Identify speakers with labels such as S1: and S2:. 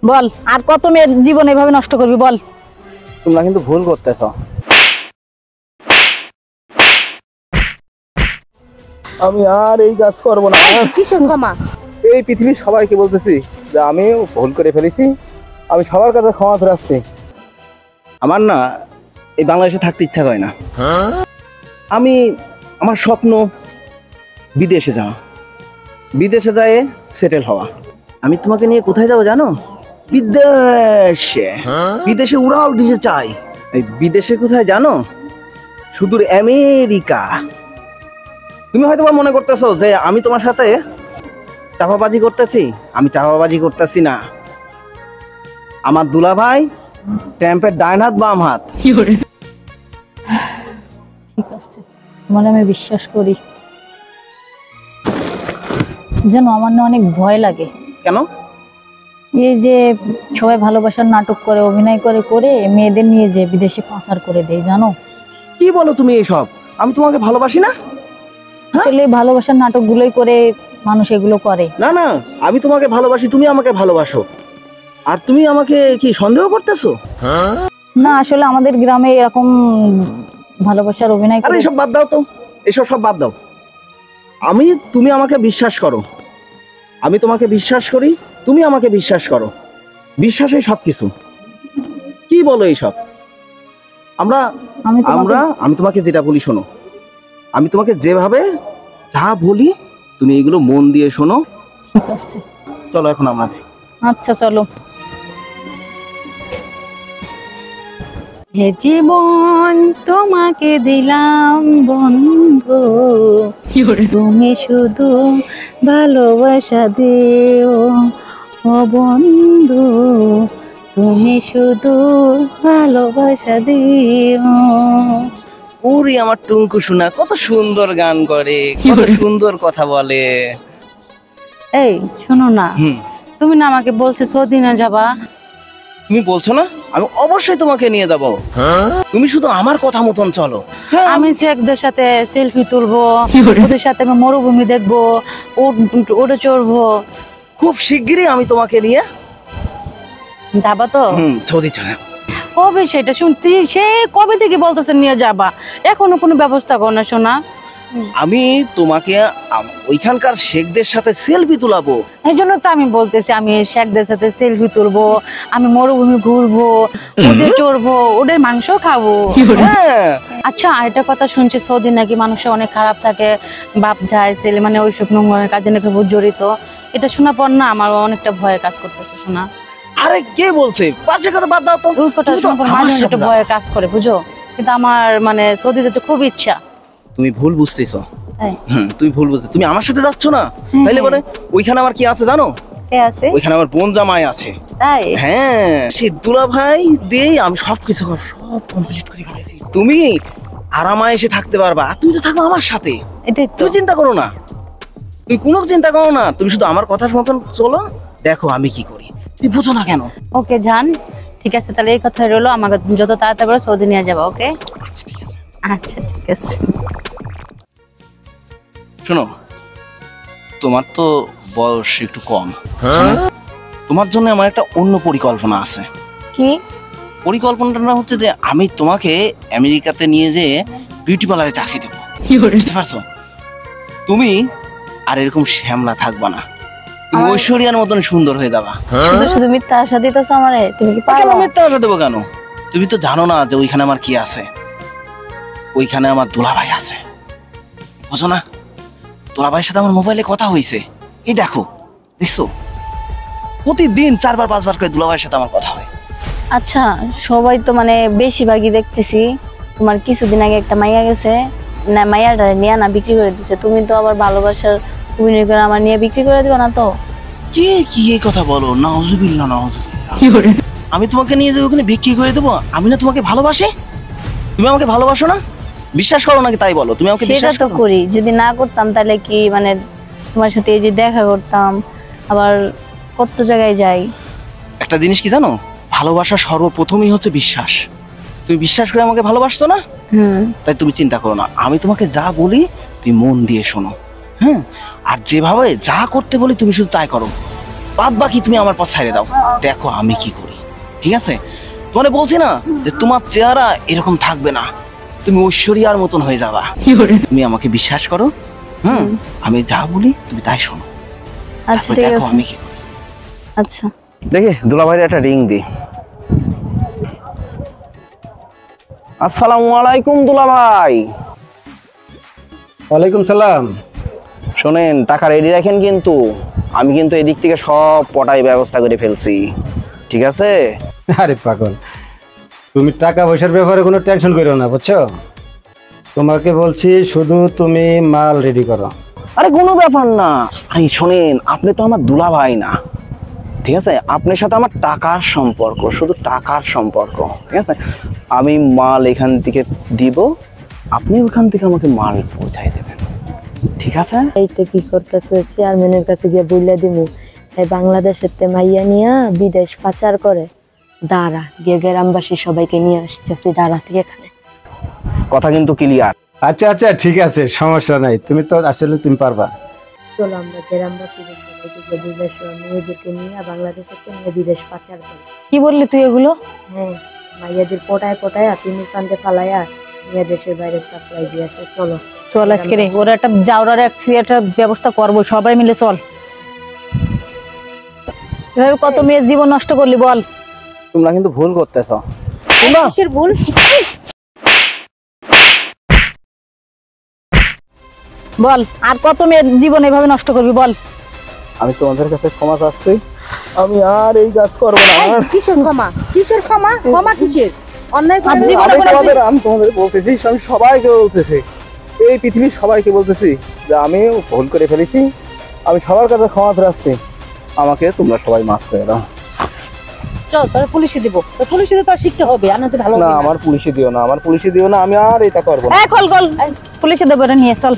S1: বল, আর কত মেয়ের জীবন এভাবে নষ্ট করবি বল?
S2: তোমরা কিন্তু ভুল করতেছ। আমি আর এই কাজ করবো না।
S1: কিসের ক্ষমা?
S2: এই পৃথিবীর সবাইকে বলতেছি যে আমি ভুল করে ফেলেছি, আমি সবার কাছে ক্ষমা চাচ্ছি। আমার না এই বাংলাদেশে থাকতে ইচ্ছা করে না। আমি আমার স্বপ্ন বিদেশে যাওয়া, বিদেশে যায় সেটেল হওয়া। আমি তোমাকে নিয়ে কোথায় যাবো জানো? বিদেশে। বিদেশে উড়াল দিতে চাই। এই বিদেশে কোথায় জানো? সুদূর আমেরিকা। তুমি হয়তো মনে করতেছো যে আমি তোমার সাথে চাপাবাজি করতেছি। আমি চাপাবাজি করতেছি না। আমার দুলাভাই ট্যাম্পের ডাইন হাত বাম হাত।
S1: ঠিক আছে, মানে আমি বিশ্বাস করি, যেন আমার না অনেক ভয় লাগে।
S2: কেন?
S1: এই যে সবাই ভালোবাসার নাটক করে, অভিনয় করে করে মেয়েদের নিয়ে যে বিদেশে পাচার করে দেয়, জানো?
S2: কি বলো তুমি এসব? আমি তোমাকে ভালোবাসি না।
S1: আসলে ভালোবাসার নাটকগুলোই করে মানুষ এগুলো করে।
S2: না না, আমি তোমাকে ভালোবাসি, তুমি আমাকে ভালোবাসো। আর তুমি আমাকে কি সন্দেহ করতেছো?
S1: না, আসলে আমাদের গ্রামে এরকম ভালোবাসার অভিনয়
S2: আরে
S1: করে।
S2: এসব বাদ দাও তো, এসব সব বাদ দাও। তুমি আমাকে বিশ্বাস করো, আমি তোমাকে বিশ্বাস করি, তুমি আমাকে বিশ্বাস করো। বিশ্বাসই সবকিছু। কি বলো এইসব? আমি তোমাকে যেটা বলি শোনো। আমি তোমাকে যেভাবে যা বলি তুমি এগুলো মন দিয়ে শোনো।
S1: ঠিক আছে,
S2: চলো এখন আমরা।
S1: আচ্ছা চলো। হে জীবন তোমাকে দিলাম বন্ধু, তুমি শুধু ভালোবাসা দিও। ও বন্ধু, তুমি শুধু ভালোবাসা দিও।
S2: ওরে আমার টুঙ্কু শোনা কত সুন্দর গান করে, কত সুন্দর কথা বলে।
S1: এই শোনো না, তুমি না আমাকে বলছো সৌদি না যাবা?
S2: তুমি বলছো না? আমি অবশ্যই তোমাকে নিয়ে যাবো। তুমি শুধু আমার কথা মতন চলো।
S1: আমি শেখদের সাথে সেলফি তুলবো, ওদের সাথে আমি মরুভূমি দেখবো, ওটা চড়বো।
S2: খুব শিগগিরই আমি তোমাকে নিয়ে
S1: যাবা তো?
S2: সৌদি চলে।
S1: কবে সেটা শুনতে? সে কবে থেকে বলতেছে নিয়ে যাবা, এখনো কোনো ব্যবস্থা করো না সোনা?
S2: আমি তোমাকে ওইখানকার শেখদের সাথে সেলফি তুলাবো।
S1: এই জন্য তো আমি বলতেছি, আমি শেখদের সাথে সেলফি তুলবো, আমি মরুভূমি ঘুরবো, ওদের চড়বো, ওদের মাংস খাবো। আচ্ছা, আরেকটা কথা শুনছি, সৌদি নাকি মানুষের অনেক খারাপ থাকে, বাপ যায় ছেলে মানে ওইসব নোংরা কাজে নাকি জড়িত। এটা শোনা পর না আমার অনেকটা ভয় কাজ করতেছে শোনা।
S2: আরে কে বলছে? পাশে কথা বাদ দাও তো।
S1: ওই কথা শোনা পর মাঝে মাঝে একটু ভয় কাজ করে, বুঝো? কিন্তু আমার মানে সৌদি যেতে খুব ইচ্ছা।
S2: তুমি ভুল বুঝতেছো। তুমি ভুল বুঝতে, তুমি আমার সাথে যাচ্ছ না। তাইলে বলে ওইখানে আমার কি আছে জানো?
S1: কে আছে?
S2: ওইখানে আমার বোন জামাই আছে।
S1: তাই?
S2: হ্যাঁ, সেই দুলাভাই দেই আমি সবকিছু সব কমপ্লিট করে ফেলেছি। তুমি আরামায় এসে থাকতে পারবা, আর তুমি তো থাকবে আমার সাথে।
S1: এটাই তো।
S2: তুমি চিন্তা করো না, তুমি কোনো চিন্তা করো না, তুমি শুধু আমার কথার মতন চলো, দেখো আমি কি করি। তুমি বুঝো না কেন?
S1: ওকে জান, ঠিক আছে, তাহলে এই কথা রইলো, আমাকে যত তাড়াতাড়ি সৌদি নিয়ে যাবা। ওকে, আচ্ছা ঠিক আছে।
S2: শোনো, তোমার তো বয়স একটু কম, তোমার জন্য আমার একটা অন্য পরিকল্পনা আছে।
S1: কি
S2: পরিকল্পনাটা হচ্ছে যে আমি তোমাকে আমেরিকাতে নিয়ে যেয়ে বিউটি পার্লারে চাকরি দেবো। বুঝতে পারছো? তুমি আর এরকম শ্যামলা থাকবা না, তুমি ঐশ্বরিয়ার মতন সুন্দর হয়ে যাবা।
S1: শুধু শুধু মিথ্যা আশা দিতেছো আমারে, তুমি কি
S2: কেন
S1: পারো?
S2: মিথ্যা আশা দেবো কেন? তুমি তো জানো না যে ওইখানে আমার কি আছে। ওইখানে আমার দুলাভাই আছে, বুঝো না? দুলাভাইয়ের সাথে আমার মোবাইলে কথা হয়েছে। এই দেখো, দেখছো? প্রতিদিন 4 বার 5 বার করে দুলাভাইয়ের সাথে আমার কথা হয়।
S1: আচ্ছা, সবাই তো মানে বেশিরভাগই দেখতেছি তোমার কিছুদিন আগে একটা মাইয়া গেছে না, মাইয়াটা নিয়ে না বিক্রি করে দিছে। তুমি তো আবার ভালোবাসার অভিনয় করে আমার নিয়ে বিক্রি করে দিবা না তো?
S2: কে কি এই কথা বলো? নাউজুবিল্লাহ, নাউজুবিল্লাহ। আমি তোমাকে নিয়ে যাবো ওখানে বিক্রি করে দেবো? আমি না তোমাকে ভালোবাসি? তুমি আমাকে ভালোবাসো না? বিশ্বাস করো নাকি তাই বলো? তুমি আমাকে বিশ্বাস
S1: তো করি। যদি না করতাম তাহলে কি মানে তোমার সাথে এই যে দেখা করতাম, আবার কত জায়গায় যাই।
S2: একটা জিনিস কি জানো? ভালোবাসা সর্বপ্রথমই হচ্ছে বিশ্বাস। তুমি বিশ্বাস করে আমাকে ভালোবাসতো না? তাই তুমি চিন্তা করো না, আমি তোমাকে যা বলি তুমি মন দিয়ে শোনো। হ্যাঁ, আর যেভাবে যা করতে বলি তুমি শুধু তাই করো। বাদ বাকি তুমি আমার পথ ছাইড়ে দাও, দেখো আমি কি করি। ঠিক আছে, তোমারে বলছি না যে তোমার চেহারা এরকম থাকবে না, তুমি ঐশ্বরিয়ার মতন হয়ে যাবা। তুমি আমাকে বিশ্বাস করো, আমি যা বলি তুমি তাই শোনো।
S1: আচ্ছা
S2: তারপর
S1: ঠিক
S2: দেখো
S1: আছে।
S2: আমি কি করি।
S1: আচ্ছা
S2: দেখি দুলাভাইয়ের একটা রিং দি। আসসালামু আলাইকুম দুলাভাই।
S3: ওয়ালাইকুম সালাম।
S2: শোনেন, টাকা রেডি রাখেন কিন্তু, আমি কিন্তু এদিক থেকে সব পটাই ব্যবস্থা করে ফেলছি। ঠিক আছে?
S3: আরে পাগল, তুমি টাকা পয়সার ব্যাপারে কোনো টেনশন করো না, বুঝছো? তোমাকে বলছি শুধু তুমি মাল রেডি করো।
S2: আরে কোনো ব্যাপার না। আরে শোনেন, আপনি তো আমার দুলাভাই না, ঠিক আছে? আপনার সাথে আমার টাকার সম্পর্ক, শুধু টাকার সম্পর্ক। ঠিক আছে, আমি মাল এখান থেকে দিব, আপনি ওখান থেকে আমাকে মাল পৌঁছাই দেবেন। ঠিক আছে?
S4: এই তো কি করতেছে, চেয়ারম্যানের কাছে গিয়ে বইলা দিমু এই বাংলাদেশের তে মাইয়া নিয়া বিদেশ পাচার করে। দাঁড়া, গিয়ে গ্রামবাসী সবাইকে নিয়ে আসতেছি, দাঁড়া তুই এখানে।
S2: কথা কিন্তু ক্লিয়ার।
S3: আচ্ছা আচ্ছা ঠিক আছে, সমস্যা নাই, তুমি তো আসলে তুমি পারবা।
S4: চলো আমরা গ্রামবাসীদের সবাইকে গিয়ে বিদেশ মেয়েদেরকে নিয়ে বাংলাদেশের তে নিয়ে বিদেশ পাচার করে।
S1: কি বললি তুই এগুলো?
S4: হ্যাঁ, মাইয়াদের পটায় পটায় তিমির কান্দে ফালাইয়া নিয়ে দেশের বাইরে সাপ্লাই দিয়ে আসে। চলো
S1: চল আজকে রে, ওরা একটা যাওয়ার একটা ব্যবস্থা করবো, সবাই মিলে চল। এভাবে কত মেয়ের জীবন নষ্ট করলি বল?
S2: তোমরা কিন্তু ভুল করতেছ।
S4: কিসের ভুল?
S1: বল, আর কত মেয়ের জীবন এভাবে নষ্ট করবি বল?
S2: আমি তোমাদের কাছে ক্ষমা চাচ্ছি, আমি আর এই কাজ করবো না।
S4: কিসের ক্ষমা? কিসের ক্ষমা? ক্ষমা কিসের? অন্যায় করে
S2: আমি তোমাদের বলতেছি, আমি সবাইকে বলতেছি, এই পৃথিবীর সবাইকে বলতেছি যে আমি ভুল করে ফেলেছি, আমি সবার কাছে ক্ষমা চাচ্ছি, আমাকে তোমরা সবাই মাফ করে দাও।
S1: চল তোর পুলিশে দিব, তো পুলিশে তো শিখতে হবে, আর না তো ভালো
S2: না, আমার পুলিশে দিও না, আমার পুলিশে দিও না, আমি আর এটা করবো না।
S1: খোল খোল, পুলিশে দেবো, নিয়ে চল।